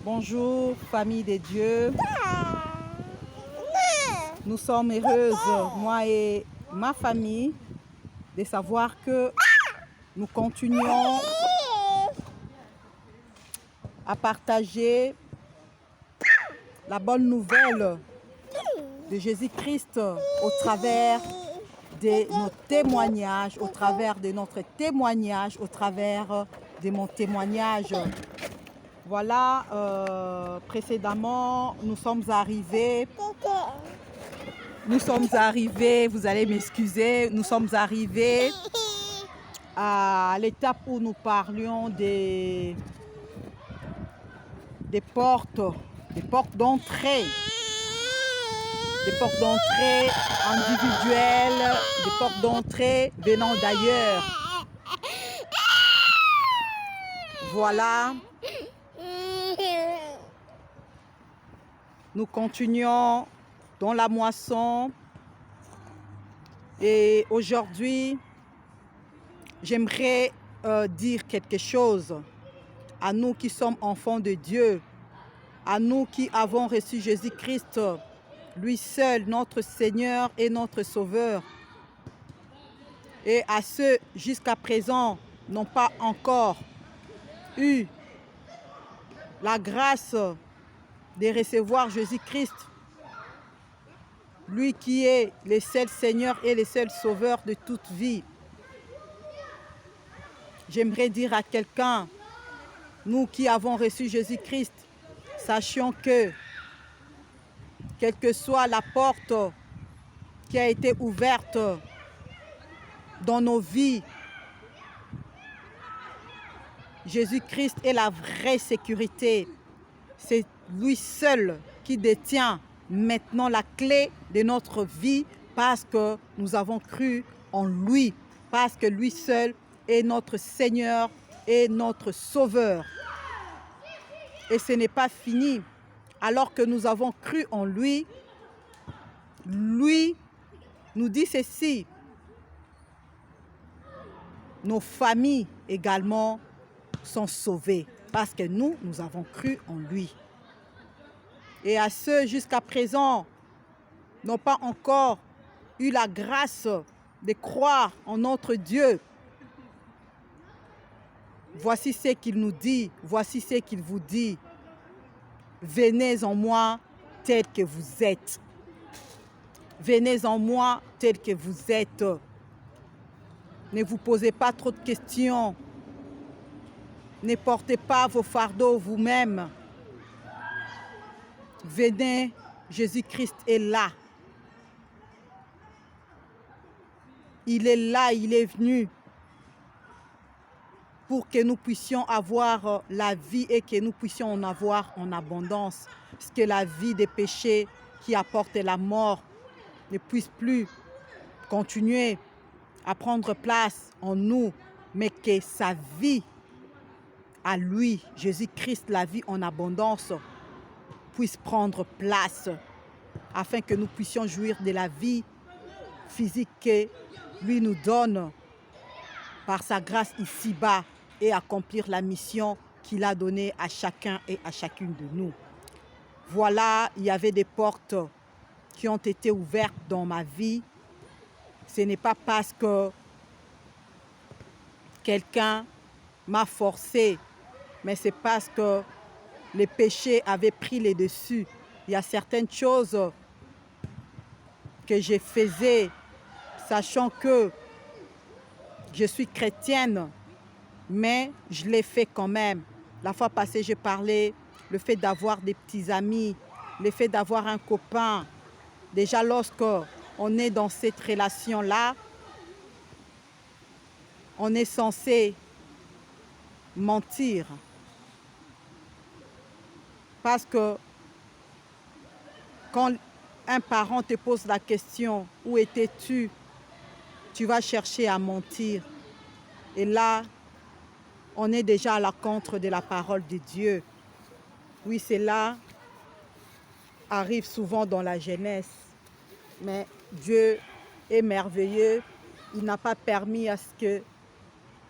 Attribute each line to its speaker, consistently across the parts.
Speaker 1: Bonjour, famille des dieux. Nous sommes heureuses, moi et ma famille, de savoir que nous continuons à partager la bonne nouvelle de Jésus-Christ au travers de nos témoignages, au travers de notre témoignage, au travers de mon témoignage. Voilà, précédemment, nous sommes arrivés, vous allez m'excuser, nous sommes arrivés à l'étape où nous parlions des portes d'entrée. Des portes d'entrée individuelles, des portes d'entrée venant d'ailleurs. Voilà. Nous continuons dans la moisson. Et aujourd'hui, j'aimerais dire quelque chose à nous qui sommes enfants de Dieu, à nous qui avons reçu Jésus-Christ, lui seul, notre Seigneur et notre Sauveur. Et à ceux jusqu'à présent n'ont pas encore eu la grâce de recevoir Jésus-Christ, lui qui est le seul Seigneur et le seul Sauveur de toute vie. J'aimerais dire à quelqu'un, nous qui avons reçu Jésus-Christ, sachons que, quelle que soit la porte qui a été ouverte dans nos vies, Jésus-Christ est la vraie sécurité. C'est lui seul qui détient maintenant la clé de notre vie parce que nous avons cru en lui, parce que lui seul est notre Seigneur et notre Sauveur. Et ce n'est pas fini. Alors que nous avons cru en lui, lui nous dit ceci. Nos familles également sont sauvées parce que nous avons cru en lui. Et à ceux jusqu'à présent n'ont pas encore eu la grâce de croire en notre Dieu, voici ce qu'il nous dit, voici ce qu'il vous dit. Venez en moi tel que vous êtes. Venez en moi tel que vous êtes. Ne vous posez pas trop de questions. Ne portez pas vos fardeaux vous-même. Venez, Jésus-Christ est là. Il est là, il est venu pour que nous puissions avoir la vie et que nous puissions en avoir en abondance. Parce que la vie des péchés qui apporte la mort ne puisse plus continuer à prendre place en nous, mais que sa vie à lui, Jésus-Christ, la vie en abondance, puisse prendre place afin que nous puissions jouir de la vie physique que lui nous donne par sa grâce ici-bas et accomplir la mission qu'il a donnée à chacun et à chacune de nous. Voilà, il y avait des portes qui ont été ouvertes dans ma vie. Ce n'est pas parce que quelqu'un m'a forcé, mais c'est parce que les péchés avaient pris les dessus. Il y a certaines choses que je faisais, sachant que je suis chrétienne, mais je l'ai fait quand même. La fois passée, j'ai parlé le fait d'avoir des petits amis, le fait d'avoir un copain. Déjà, lorsque on est dans cette relation-là, on est censé mentir. Parce que quand un parent te pose la question « Où étais-tu ?», tu vas chercher à mentir. Et là, on est déjà à l'encontre de la parole de Dieu. Oui, cela arrive souvent dans la jeunesse. Mais Dieu est merveilleux. Il n'a pas permis à ce que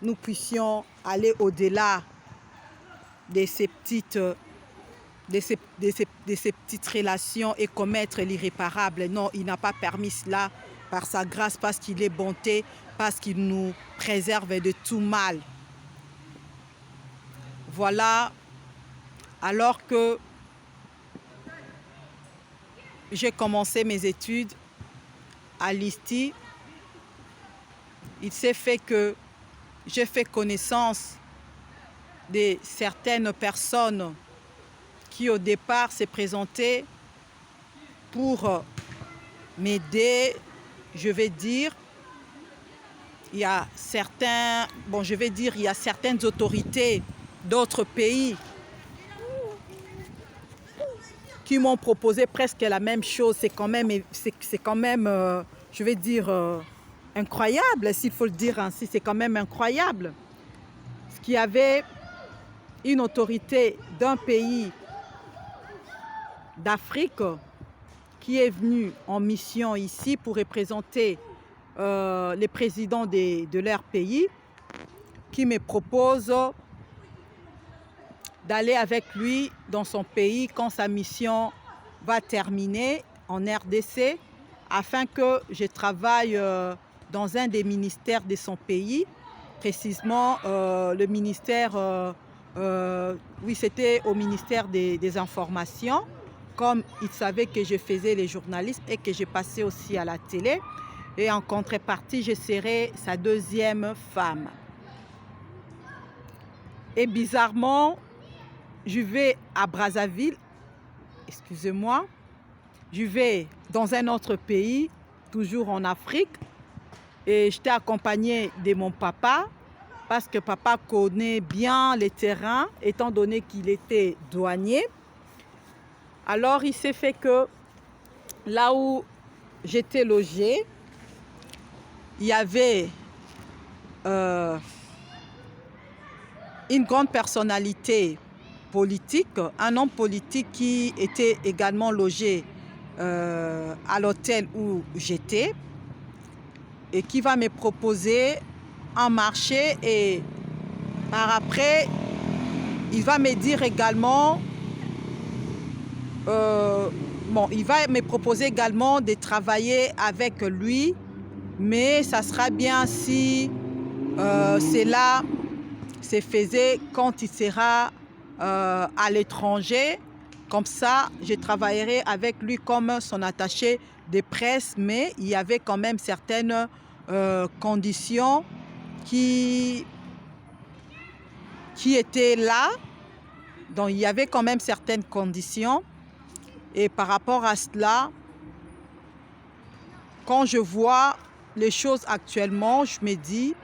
Speaker 1: nous puissions aller au-delà de ces petites de ces petites relations et commettre l'irréparable. Non, il n'a pas permis cela par sa grâce, parce qu'il est bonté, parce qu'il nous préserve de tout mal. Voilà, alors que j'ai commencé mes études à l'ISTI, il s'est fait que j'ai fait connaissance de certaines personnes qui au départ s'est présenté pour m'aider. Je vais dire, il y a certains, il y a certaines autorités d'autres pays qui m'ont proposé presque la même chose. C'est quand même, je vais dire, incroyable, s'il faut le dire ainsi. C'est quand même incroyable. Ce qu'il y avait une autorité d'un pays d'Afrique qui est venu en mission ici pour représenter les présidents de leur pays, qui me propose d'aller avec lui dans son pays quand sa mission va terminer en RDC, afin que je travaille dans un des ministères de son pays, précisément le ministère, oui, c'était au ministère des Informations, comme il savait que je faisais les journalistes et que je passais aussi à la télé. Et en contrepartie, je serai sa deuxième femme. Et bizarrement, je vais à Brazzaville, excusez-moi, je vais dans un autre pays, toujours en Afrique, et j'étais accompagnée de mon papa, parce que papa connaît bien les terrains, étant donné qu'il était douanier. Alors, il s'est fait que là où j'étais logée, il y avait une grande personnalité politique, un homme politique qui était également logé à l'hôtel où j'étais et qui va me proposer un marché, et par après, il va me dire également, il va me proposer également de travailler avec lui, mais ça sera bien si cela se faisait quand il sera à l'étranger. Comme ça, je travaillerai avec lui comme son attaché de presse, mais il y avait quand même certaines conditions qui étaient là. Donc, il y avait quand même certaines conditions. Et par rapport à cela, quand je vois les choses actuellement, je me dis,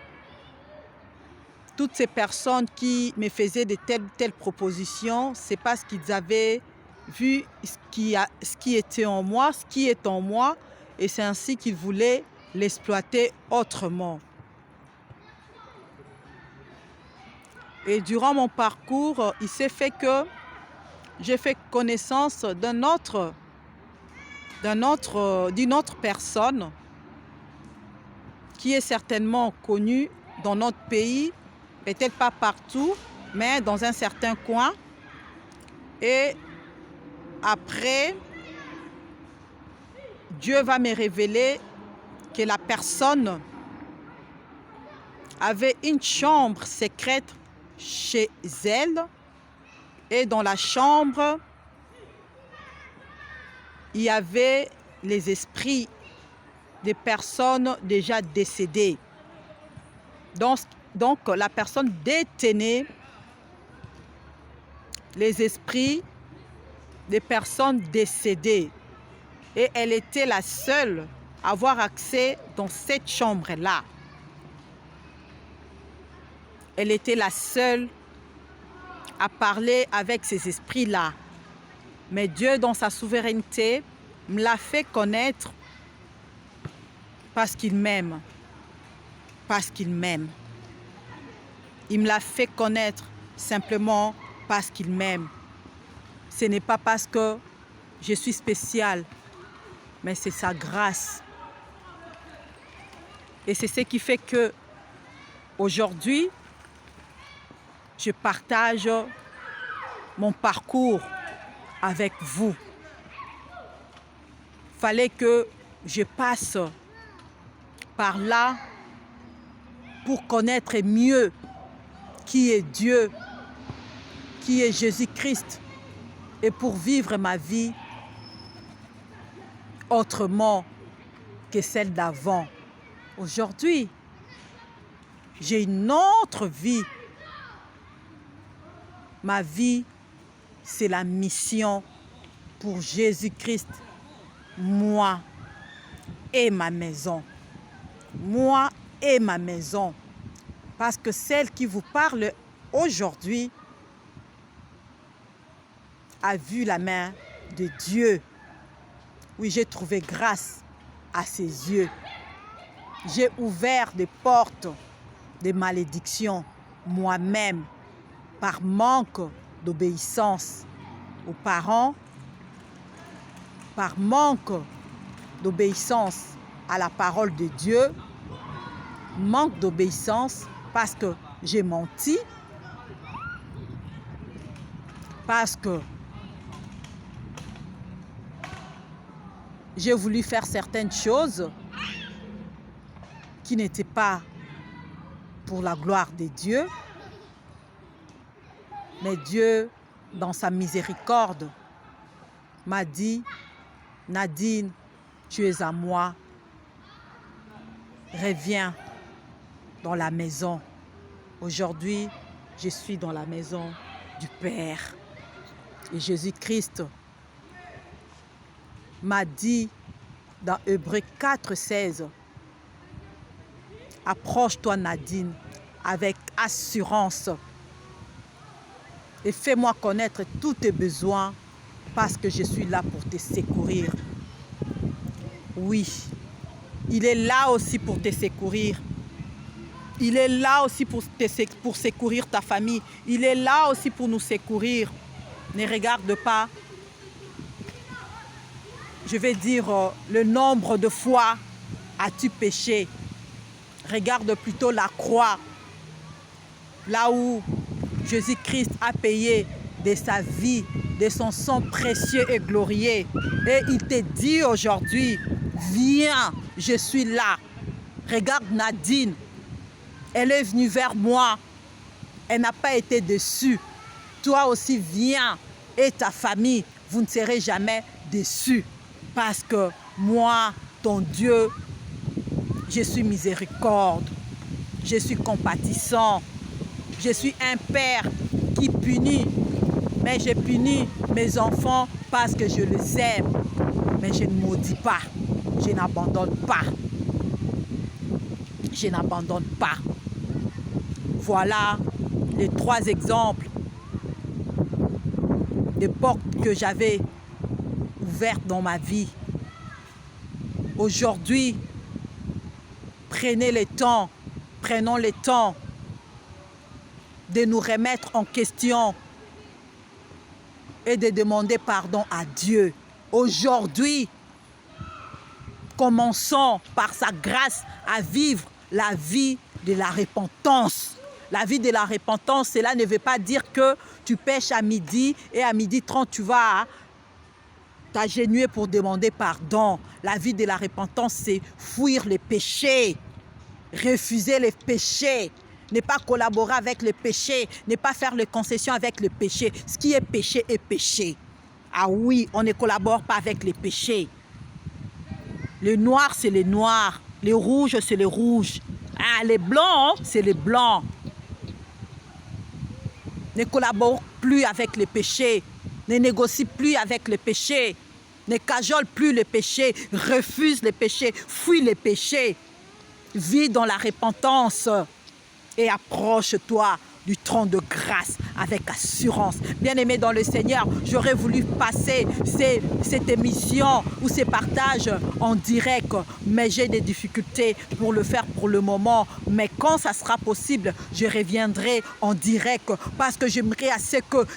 Speaker 1: toutes ces personnes qui me faisaient de telles propositions, c'est parce qu'ils avaient vu ce qui était en moi, ce qui est en moi, et c'est ainsi qu'ils voulaient l'exploiter autrement. Et durant mon parcours, il s'est fait que j'ai fait connaissance d'une autre personne qui est certainement connue dans notre pays, peut-être pas partout, mais dans un certain coin. Et après, Dieu va me révéler que la personne avait une chambre secrète chez elle, et dans la chambre, il y avait les esprits des personnes déjà décédées. Donc la personne détenait les esprits des personnes décédées, et elle était la seule à avoir accès dans cette chambre-là. Elle était la seule à parler avec ces esprits-là. Mais Dieu, dans sa souveraineté, me l'a fait connaître parce qu'il m'aime. Parce qu'il m'aime. Il me l'a fait connaître simplement parce qu'il m'aime. Ce n'est pas parce que je suis spéciale, mais c'est sa grâce. Et c'est ce qui fait que aujourd'hui, je partage mon parcours avec vous. Fallait que je passe par là pour connaître mieux qui est Dieu, qui est Jésus-Christ, et pour vivre ma vie autrement que celle d'avant. Aujourd'hui, j'ai une autre vie. Ma vie, c'est la mission pour Jésus-Christ, moi et ma maison. Moi et ma maison. Parce que celle qui vous parle aujourd'hui a vu la main de Dieu. Oui, j'ai trouvé grâce à ses yeux. J'ai ouvert des portes de malédiction moi-même par manque d'obéissance aux parents, par manque d'obéissance à la parole de Dieu, manque d'obéissance parce que j'ai menti, parce que j'ai voulu faire certaines choses qui n'étaient pas pour la gloire de Dieu. Mais Dieu, dans sa miséricorde, m'a dit, Nadine, tu es à moi. Reviens dans la maison. Aujourd'hui, je suis dans la maison du Père. Et Jésus-Christ m'a dit dans Hébreux 4,16, approche-toi Nadine avec assurance et fais-moi connaître tous tes besoins parce que je suis là pour te secourir. Oui, il est là aussi pour te secourir. Il est là aussi pour secourir ta famille. Il est là aussi pour nous secourir. Ne regarde pas, je vais dire, le nombre de fois as-tu péché. Regarde plutôt la croix, là où Jésus-Christ a payé de sa vie, de son sang précieux et glorieux. Et il te dit aujourd'hui, viens, je suis là. Regarde Nadine, elle est venue vers moi. Elle n'a pas été déçue. Toi aussi, viens et ta famille, vous ne serez jamais déçus. Parce que moi, ton Dieu, je suis miséricorde, je suis compatissant, je suis un père qui punit, mais je punis mes enfants parce que je les aime. Mais je ne maudis pas, je n'abandonne pas. Je n'abandonne pas. Voilà les 3 exemples de portes que j'avais ouvertes dans ma vie. Aujourd'hui, prenons le temps de nous remettre en question et de demander pardon à Dieu. Aujourd'hui, commençons par sa grâce à vivre la vie de la repentance. La vie de la repentance, cela ne veut pas dire que tu pêches à midi et à 12h30 tu vas t'agenouiller pour demander pardon. La vie de la repentance, c'est fuir les péchés, refuser les péchés, ne pas collaborer avec le péché, ne pas faire les concessions avec le péché. Ce qui est péché est péché. Ah oui, on ne collabore pas avec les péchés. Le noir, c'est le noir. Le rouge, c'est le rouge. Ah, les blancs, c'est les blancs. Ne collabore plus avec les péchés. Ne négocie plus avec les péchés. Ne cajole plus les péchés. Refuse les péchés. Fuis les péchés. Vis dans la repentance. Et approche-toi du trône de grâce avec assurance. Bien-aimé dans le Seigneur, j'aurais voulu passer cette émission ou ces partages en direct, mais j'ai des difficultés pour le faire pour le moment. Mais quand ça sera possible, je reviendrai en direct parce que j'aimerais assez que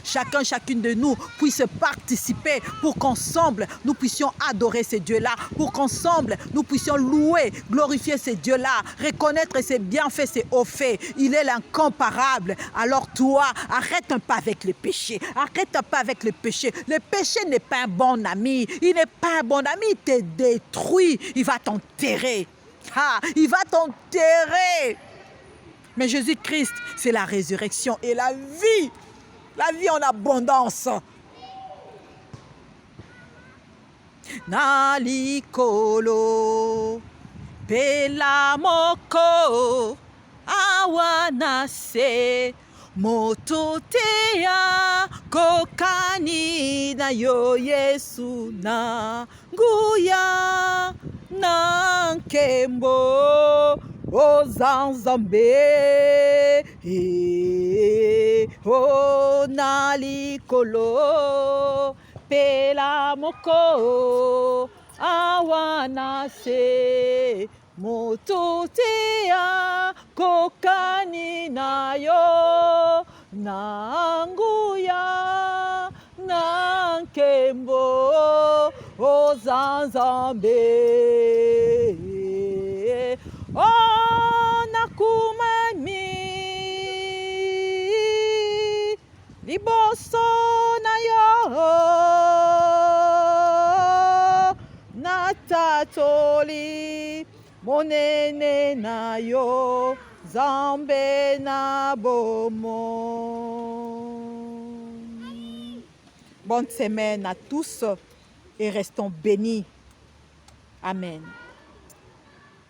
Speaker 1: chacune de nous puisse participer pour qu'ensemble, nous puissions adorer ces dieux-là, pour qu'ensemble, nous puissions louer, glorifier ces dieux-là, reconnaître ses bienfaits, ses hauts faits. Il est l'incomparable. Alors toi, arrête un peu avec le péché. Arrête un peu avec le péché. Le péché n'est pas un bon ami. Il n'est pas un bon ami. Il te détruit. Il va t'enterrer. Ah, il va t'enterrer. Mais Jésus-Christ, c'est la résurrection et la vie. La vie en abondance. Nalikolo pela moko awanase mototea kokani na yo Yesu na nguya na nkembo ozanzambe o nalikolo pela moko awanase mototea kokani na yo nanguya nankembo ozanzambe o nakumami liboso na yo natatoli monene na yo Zambe na bomo. Bonne semaine à tous et restons bénis. Amen.